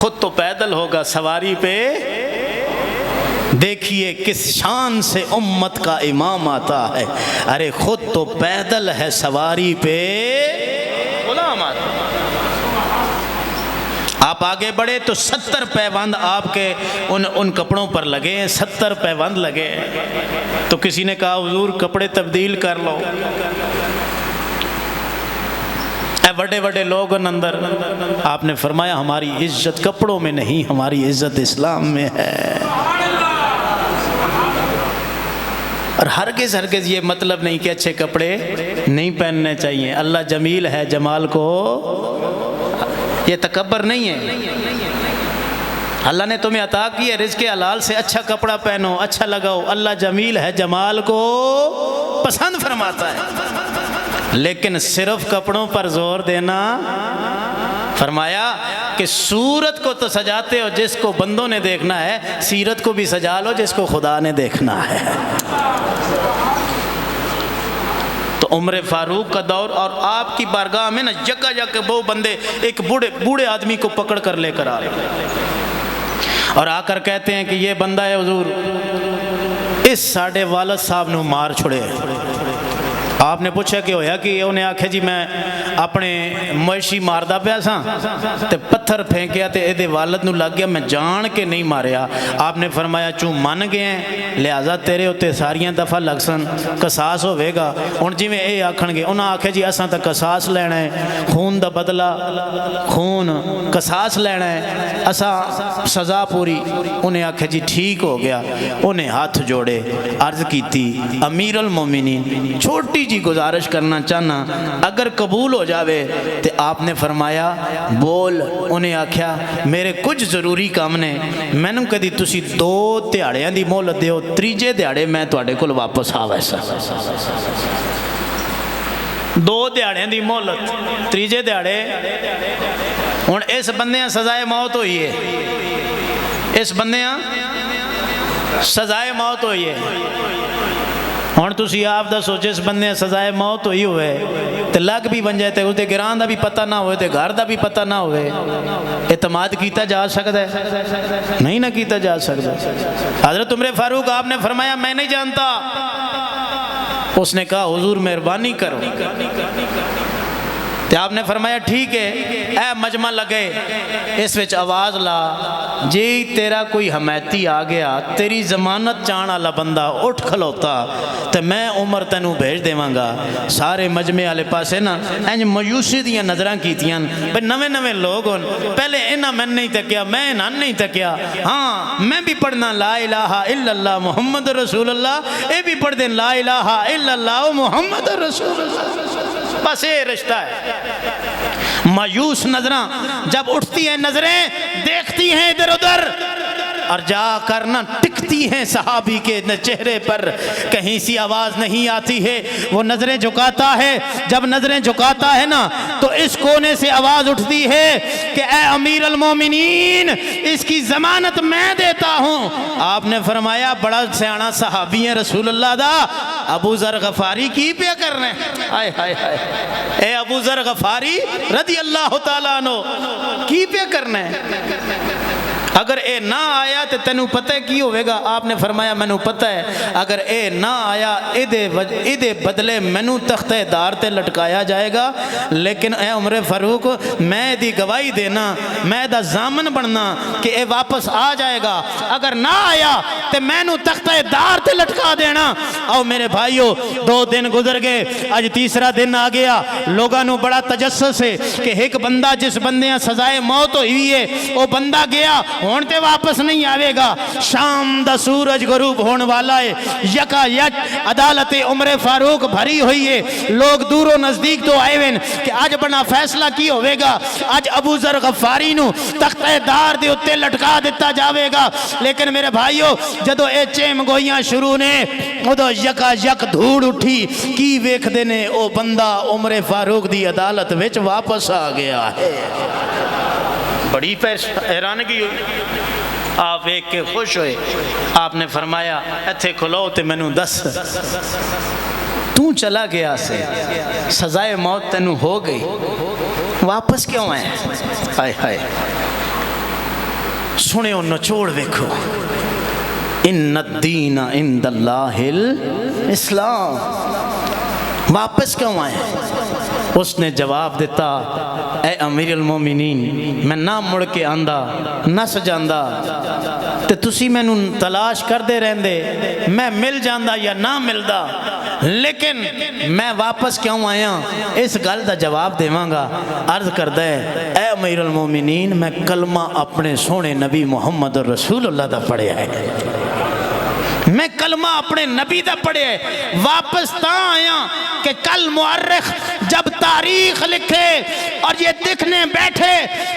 خود تو پیدل ہوگا سواری پہ، دیکھیے کس شان سے امت کا امام آتا ہے۔ ارے خود تو پیدل ہے سواری پہ غلام آتا ہے۔ آپ آگے بڑھے تو 70 پیوند آپ کے ان کپڑوں پر لگے ہیں، 70 پیوند لگے ہیں۔ تو کسی نے کہا حضور کپڑے تبدیل کر لو۔ اے بڑے بڑے لوگ اندر، آپ نے فرمایا ہماری عزت کپڑوں میں نہیں، ہماری عزت اسلام میں ہے۔ اور ہرگز ہرگز یہ مطلب نہیں کہ اچھے کپڑے نہیں پہننے چاہیے۔ اللہ جمیل ہے، جمال کو یہ تکبر نہیں ہے۔ اللہ نے تمہیں عطا کی ہے رزق حلال سے، اچھا کپڑا پہنو، اچھا لگاؤ۔ اللہ جمیل ہے، جمال کو پسند فرماتا ہے۔ لیکن صرف کپڑوں پر زور دینا، فرمایا کہ صورت کو تو سجاتے ہو جس کو بندوں نے دیکھنا ہے، سیرت کو بھی سجا لو جس کو خدا نے دیکھنا ہے۔ تو عمر فاروق کا دور، اور آپ کی بارگاہ میں نا جگہ جگہ وہ بندے ایک بوڑھے آدمی کو پکڑ کر لے کر آ رہے اور آ کر کہتے ہیں کہ یہ بندہ ہے حضور، اس ساڑھے والد صاحب نے مار چھڑے۔ آپ نے پوچھا کہ ہویا کہ انہیں آکھے جی میں اپنے مویشی ماردہ پیا سا تے پتھر پھینکیا تے اے دے والد نو لگ گیا، میں جان کے نہیں ماریا۔ آپ نے فرمایا چوں من گئے ہیں لہذا تیرے ہوتے ساریاں دفعہ لگ سن، قصاص ہوئے گا۔ ان جی میں اے آکھن گے، انہاں آکھے جی اساں تا قصاص لینا ہے، خون دا بدلہ، خون قصاص لینا ہے، اساں سزا پوری۔ انہیں آکھے جی ٹھیک ہو گیا۔ انہیں ہاتھ جوڑے، عرض کیتی امیر المومنین چھوٹی جی گزارش کرنا چاہنا، اگر قبول ہو جاوے تو آپ نے فرمایا بول۔ انہیں آکھیا میرے کچھ ضروری کام نے، میں نے کہا تسی 2 دیہاڑیاں دی مہلت دیو، تیجے دیہاڑے میں تواڈے کول واپس آ ویسا۔ 2 دیہاڑیاں دی مہلت، تیجے دیہاڑے۔ ہن اس بندیاں سزائے موت ہوئی ہے، اس بندیاں سزائے موت ہوئی ہے۔ ہن تسی آپ دسو جس بندے سزائے موت ہوئی ہوئے تے لگ بھی بن جائے تے اس دے گران دا بھی پتہ نہ ہوئے تے گھر دا بھی پتہ نہ ہوئے، اعتماد کیتا جا سکتا ہے؟ نہیں نہ کیتا جا سکتا۔ حضرت عمر فاروق آپ نے فرمایا میں نہیں جانتا۔ اس نے کہا حضور مہربانی کرو۔ تے آپ نے فرمایا ٹھیک ہے، اے مجمع لگے، اس وچ آواز لا جی تیرا کوئی حمایتی آ گیا، تیری ضمانت چاہن والا بندہ اٹھ کھلوتا تے میں عمر تینوں بھیج دیواں گا۔ سارے مجمع والے پاسے نا انج مایوسی دیاں نظراں کیتیاں، بھئی نویں نویں لوگ ہن، پہلے انہاں میں نہیں تکیا، میں انہاں نہیں تکیا، ہاں میں بھی پڑھنا لا الہ الا اللہ محمد رسول اللہ، اے بھی پڑھ دیں لا الہ الا اللہ محمد رسول اللہ، بس یہ رشتہ ہے۔ مایوس نظریں جب اٹھتی ہیں، نظریں دیکھتی ہیں ادھر ادھر اور جا کر نہ ٹکتی ہیں صحابی کے چہرے پر، کہیں سی آواز نہیں آتی ہے، وہ نظریں جھکاتا ہے۔ جب نظریں جھکاتا ہے نا تو اس کونے سے آواز اٹھتی ہے کہ اے امیر المومنین اس کی ضمانت میں دیتا ہوں۔ آپ نے فرمایا بڑا سیانا صحابی ہیں رسول اللہ دا، ابو ذر غفاری کی پیا کرنے، ہائے ہائے ہائے، اے ابو ذر غفاری رضی اللہ تعالیٰ عنہ کی پیا کرنے، اگر اے نہ آیا تو تینوں پتہ کی ہوئے گا؟ آپ نے فرمایا مینوں پتہ ہے، اگر اے نہ آیا ایدے بدلے مینوں تختہ دار تے لٹکایا جائے گا، لیکن اے عمر فاروق میں دی گواہی دینا، میں دا ضامن بننا کہ اے واپس آ جائے گا، اگر نہ آیا تو مینوں تختہ دار تے لٹکا دینا۔ او میرے بھائیو 2 دن گزر گئے، آج تیسرا دن آ گیا، لوگاں نو بڑا تجسس ہے کہ ایک بندہ جس بندیاں سزائے موت ہوئی ہے وہ بندہ گیا ہون تے واپس نہیں آوے گا۔ شام دا سورج غروب ہون والا ہے، یکا یک عدالت عمر فاروق بھری ہوئی ہے، لوگ دور و نزدیک تو آئے ہیں کہ آج بنا فیصلہ کی ہوئے گا، آج ابو ذر غفاری نو تختہ دار دے اتے لٹکا دیتا جاوے گا۔ لیکن میرے بھائیو جدو اے چیم گوئیاں شروع نے ادو یکا یک دھوڑ اٹھی، کی ویکھ دینے او بندہ عمر فاروق دی عدالت وچ واپس آ گیا ہے۔ بڑی حیرانگی ہوئی، آپ ایک کے خوش ہوئے۔ آپ نے فرمایا ایتھے کھلو تے مینوں دس، تو چلا گیا سے سزائے موت تینوں ہو گئی، واپس کیوں آئے؟ ہائے ہائے، سنے اور نچوڑ دیکھو، ان الدین عند اللہ الاسلام، واپس کیوں آئے؟ اس نے جواب دیتا، اے امیر المومنین، میں نہ مڑ کے آندا نہ سجاندہ تے تسی میں نوں تلاش کر دے رہندے، میں مل جاندہ یا نہ ملدا، لیکن میں واپس کیوں آیا اس گل دا جواب دیواں گا۔ عرض کردہ ہے، اے امیر المومنین، میں کلمہ اپنے سونے نبی محمد رسول اللہ دا پڑھے ہے، میں کلمہ اپنے نبی دا پڑھے ہے، واپس تا آیا کہ کل مورخ جب تاریخ لکھے اور یہ دکھنے بیٹھے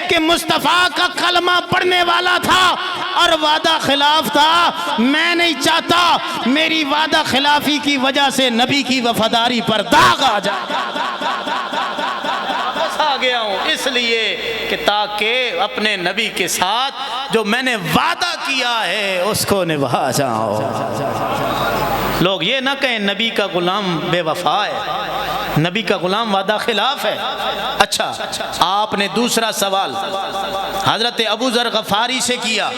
کہ مصطفیٰ کا کلمہ پڑھنے والا تھا اور وعدہ خلاف تھا، میں نہیں چاہتا میری وعدہ خلافی کی وجہ سے نبی کی وفاداری پر داغ آ جائے۔ واپس آ گیا ہوں اس لیے کہ تاکہ اپنے نبی کے ساتھ جو میں نے وعدہ کیا ہے اس کو نبھا جاؤ۔ لوگ یہ نہ کہیں نبی کا غلام بے وفا ہے، نبی کا غلام وعدہ خلاف ہے۔ اچھا، آپ نے دوسرا سوال حضرت ابو ذر غفاری سے کیا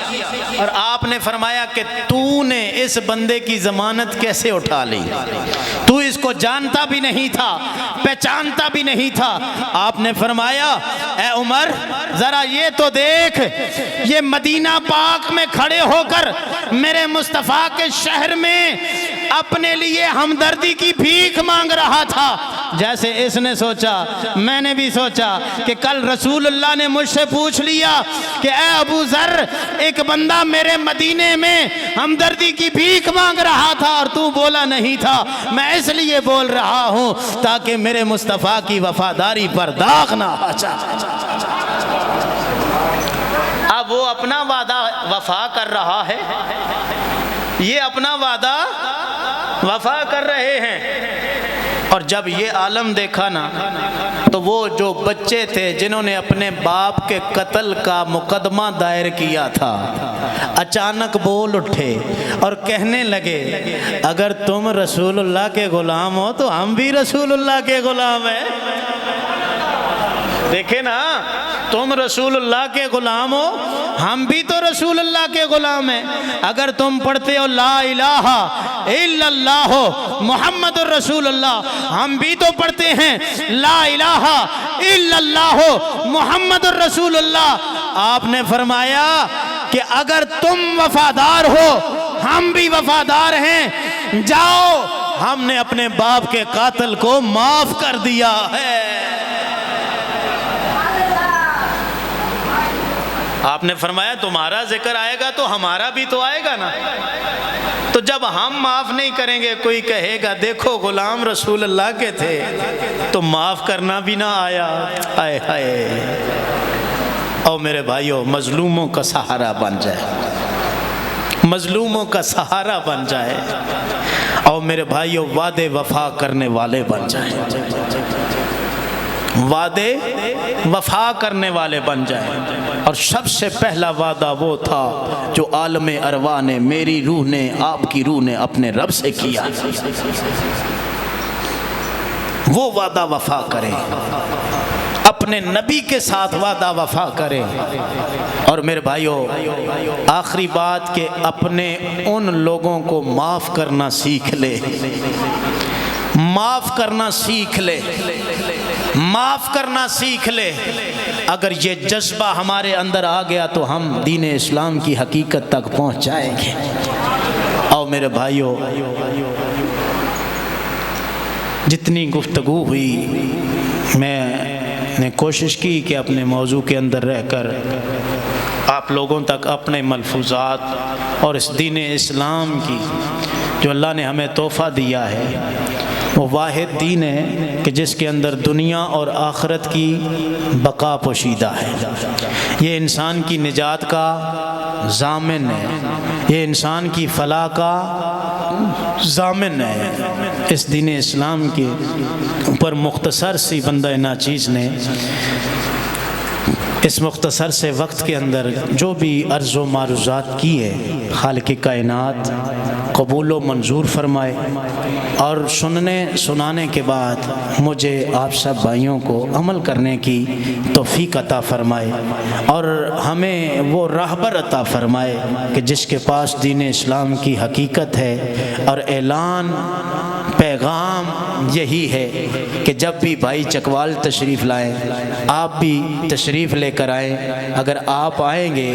اور آپ نے فرمایا کہ تو نے اس بندے کی ضمانت کیسے اٹھا لی؟ تو اس کو جانتا بھی نہیں تھا، پہچانتا بھی نہیں تھا۔ آپ نے فرمایا، اے عمر ذرا یہ تو دیکھ، یہ مدینہ پاک میں کھڑے ہو کر میرے مصطفیٰ کے شہر میں اپنے لیے ہمدردی کی بھیک مانگ رہا تھا۔ جیسے اس نے سوچا، میں نے بھی سوچا کہ کل رسول اللہ نے مجھ سے پوچھ لیا کہ اے ابو ذر، ایک بندہ میرے مدینے میں ہمدردی کی بھیک مانگ رہا تھا اور تو بولا نہیں تھا، میں اس لیے بول رہا ہوں تاکہ میرے مصطفیٰ کی وفاداری پر داغ نہ آ جائے۔ اب وہ اپنا وعدہ وفا کر رہا ہے، یہ اپنا وعدہ وفا کر رہے ہیں۔ اور جب یہ عالم دیکھا نا تو وہ جو بچے تھے جنہوں نے اپنے باپ کے قتل کا مقدمہ دائر کیا تھا، اچانک بول اٹھے اور کہنے لگے، اگر تم رسول اللہ کے غلام ہو تو ہم بھی رسول اللہ کے غلام ہیں۔ دیکھیں نا، تم رسول اللہ کے غلام ہو، ہم بھی تو رسول اللہ کے غلام ہیں۔ اگر تم پڑھتے ہو لا الہ الا اللہ محمد الرسول اللہ، ہم بھی تو پڑھتے ہیں لا الہ الا اللہ محمد الرسول اللہ۔ آپ نے فرمایا کہ اگر تم وفادار ہو ہم بھی وفادار ہیں، جاؤ، ہم نے اپنے باپ کے قاتل کو معاف کر دیا ہے۔ آپ نے فرمایا تمہارا ذکر آئے گا تو ہمارا بھی تو آئے گا نا، تو جب ہم معاف نہیں کریں گے کوئی کہے گا دیکھو غلام رسول اللہ کے تھے تو معاف کرنا بھی نہ آیا۔ ہائے ہائے، اور میرے بھائیوں، مظلوموں کا سہارا بن جائے، مظلوموں کا سہارا بن جائے، اور میرے بھائیوں وعدے وفا کرنے والے بن جائیں، وعدے وفا کرنے والے بن جائیں۔ اور سب سے پہلا وعدہ وہ تھا جو عالم ارواح نے، میری روح نے، آپ کی روح نے اپنے رب سے کیا، وہ وعدہ وفا کرے، اپنے نبی کے ساتھ وعدہ وفا کرے۔ اور میرے بھائیوں، آخری بات کہ اپنے ان لوگوں کو معاف کرنا سیکھ لے، معاف کرنا سیکھ لے، معاف کرنا سیکھ لے۔ اگر یہ جذبہ ہمارے اندر آ گیا تو ہم دین اسلام کی حقیقت تک پہنچ جائیں گے۔ اور میرے بھائیوں، جتنی گفتگو ہوئی میں نے کوشش کی کہ اپنے موضوع کے اندر رہ کر آپ لوگوں تک اپنے ملفوظات اور اس دین اسلام کی جو اللہ نے ہمیں تحفہ دیا ہے، وہ واحد دین ہے کہ جس کے اندر دنیا اور آخرت کی بقا پوشیدہ ہے۔ یہ انسان کی نجات کا ضامن ہے، یہ انسان کی فلاح کا ضامن ہے۔ اس دین اسلام کے اوپر مختصر سی بندہ ناچیز نے اس مختصر سے وقت کے اندر جو بھی عرض و معروضات کی ہے خالق کائنات قبول و منظور فرمائے، اور سننے سنانے کے بعد مجھے آپ سب بھائیوں کو عمل کرنے کی توفیق عطا فرمائے، اور ہمیں وہ راہبر عطا فرمائے کہ جس کے پاس دین اسلام کی حقیقت ہے اور اعلان پیغام یہی ہے کہ جب بھی بھائی چکوال تشریف لائیں آپ بھی تشریف لے کر آئیں۔ اگر آپ آئیں گے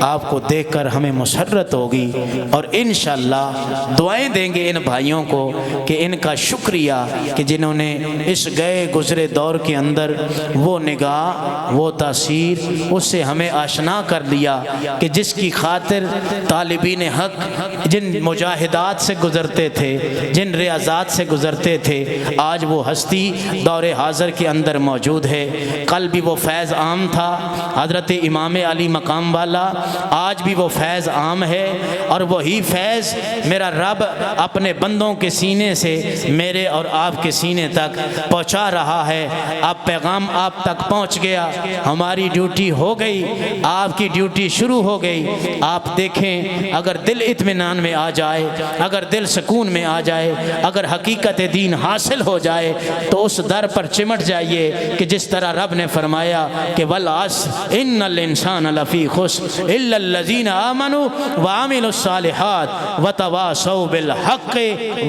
آپ کو دیکھ کر ہمیں مسرت ہوگی، اور انشاءاللہ دعائیں دیں گے ان بھائیوں کو کہ ان کا شکریہ کہ جنہوں نے اس گئے گزرے دور کے اندر وہ نگاہ وہ تاثیر اس سے ہمیں آشنا کر لیا کہ جس کی خاطر طالبین حق جن مجاہدات سے گزرتے تھے، جن ریاضات سے گزرتے تھے، آج وہ ہستی دور حاضر کے اندر موجود ہے۔ کل بھی وہ فیض عام تھا حضرت امام علی مقام والا، آج بھی وہ فیض عام ہے، اور وہی فیض میرا رب اپنے بندوں کے سینے سے میرے اور آپ کے سینے تک پہنچا رہا ہے۔ اب پیغام آپ تک پہنچ گیا، ہماری ڈیوٹی ہو گئی، آپ کی ڈیوٹی شروع ہو گئی۔ آپ دیکھیں اگر دل اطمینان میں آ جائے، اگر دل سکون میں آ جائے، اگر حقیقت دین حاصل ہو جائے تو اس در پر چمٹ جائیے کہ جس طرح رب نے فرمایا کہ والعصر ان الانسان لفی خسر الا الذین آمنوا وعملوا الصالحات وتواصوا بالحق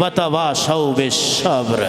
وتواصوا بالصبر۔